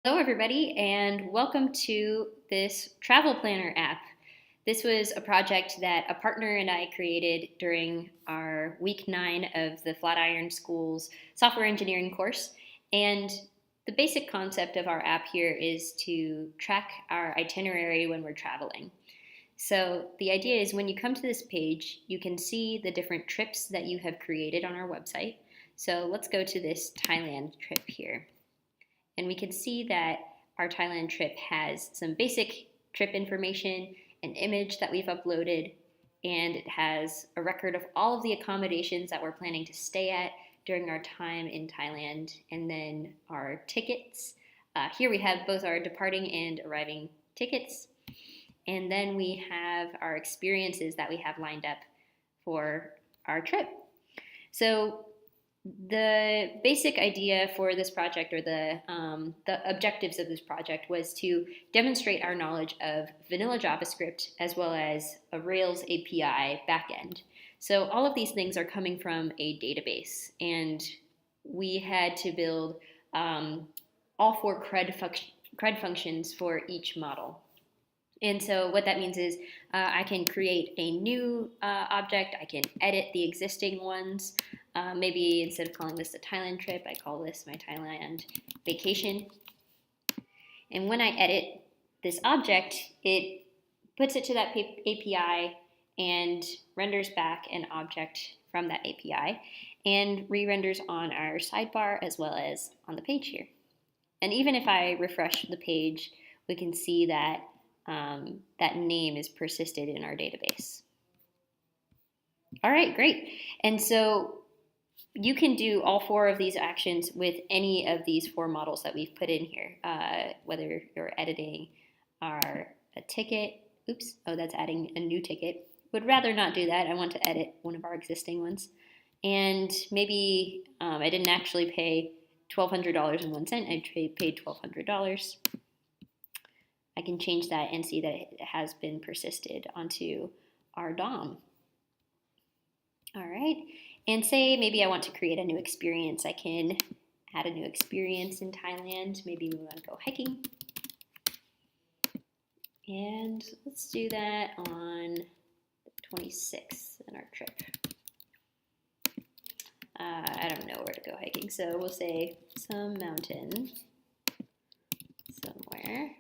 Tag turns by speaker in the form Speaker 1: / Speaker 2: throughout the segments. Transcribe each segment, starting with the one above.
Speaker 1: Hello, everybody, and welcome to this travel planner app. This was a project that a partner and I created during our week 9 of the Flatiron School's software engineering course. And the basic concept of our app here is to track our itinerary when we're traveling. So, the idea is when you come to this page, you can see the different trips that you have created on our website. So, let's go to this Thailand trip here. And we can see that our Thailand trip has some basic trip information, an image that we've uploaded, and it has a record of all of the accommodations that we're planning to stay at during our time in Thailand, and then our tickets. Here we have both our departing and arriving tickets, and then we have our experiences that we have lined up for our trip. So the basic idea for this project, or the objectives of this project, was to demonstrate our knowledge of vanilla JavaScript as well as a Rails API backend. So all of these things are coming from a database, and we had to build all four CRUD functions for each model. And so what that means is I can create a new object, I can edit the existing ones. Maybe instead of calling this a Thailand trip, I call this my Thailand vacation. And when I edit this object, it puts it to that API and renders back an object from that API and re-renders on our sidebar as well as on the page here. And even if I refresh the page, we can see that that name is persisted in our database. All right, great. And so you can do all four of these actions with any of these four models that we've put in here, whether you're editing a ticket. Oops, oh, that's adding a new ticket. Would rather not do that. I want to edit one of our existing ones. And maybe I didn't actually pay $1,200.01. I paid $1,200. I can change that and see that it has been persisted onto our DOM. All right, and say maybe I want to create a new experience. I can add a new experience in Thailand. Maybe we want to go hiking. And let's do that on the 26th in our trip. I don't know where to go hiking, so we'll say some mountain somewhere.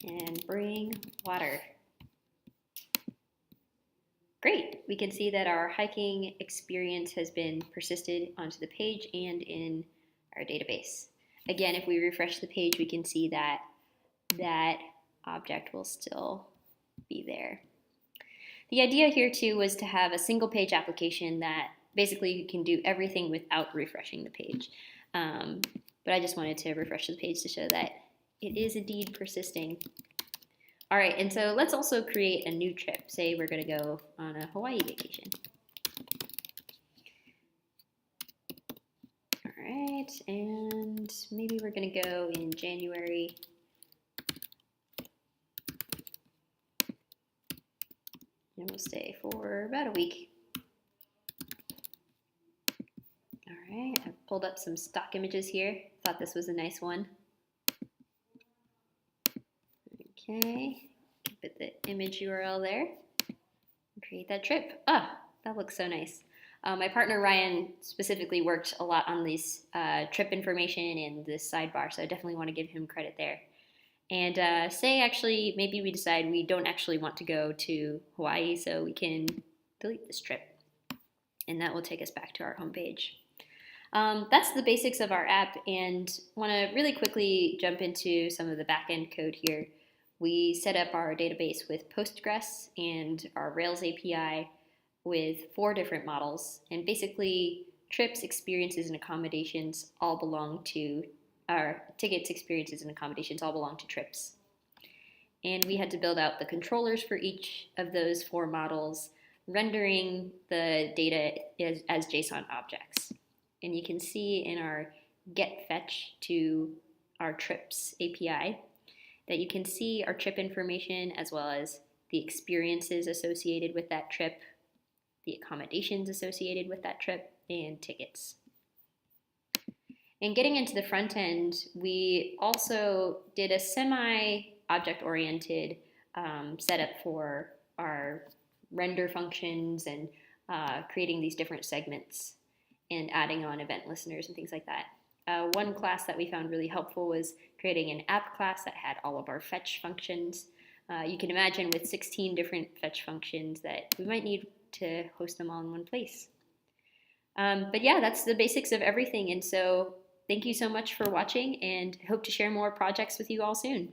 Speaker 1: And bring water. Great, we can see that our hiking experience has been persisted onto the page and in our database. Again, if we refresh the page, we can see that that object will still be there. The idea here too was to have a single page application that basically you can do everything without refreshing the page. But I just wanted to refresh the page to show that it is indeed persisting. All right, and so let's also create a new trip. Say we're going to go on a Hawaii vacation. All right, and maybe we're going to go in January. And we'll stay for about a week. All right, I've pulled up some stock images here. Thought this was a nice one. Okay, put the image URL there. Create that trip. Ah, that looks so nice. My partner Ryan specifically worked a lot on this trip information and this sidebar, so I definitely want to give him credit there. And say actually, maybe we decide we don't actually want to go to Hawaii, so we can delete this trip. And that will take us back to our homepage. That's the basics of our app, and want to really quickly jump into some of the backend code here. We set up our database with Postgres and our Rails API with 4 different models. And basically, trips, experiences, and accommodations all belong to our tickets, experiences, and accommodations all belong to trips. And we had to build out the controllers for each of those 4 models, rendering the data as JSON objects. And you can see in our get fetch to our trips API that you can see our trip information as well as the experiences associated with that trip, the accommodations associated with that trip, and tickets. And getting into the front end, we also did a semi-object oriented setup for our render functions and creating these different segments and adding on event listeners and things like that. One class that we found really helpful was creating an app class that had all of our fetch functions. You can imagine with 16 different fetch functions that we might need to host them all in one place. But yeah, that's the basics of everything. And so thank you so much for watching, and hope to share more projects with you all soon.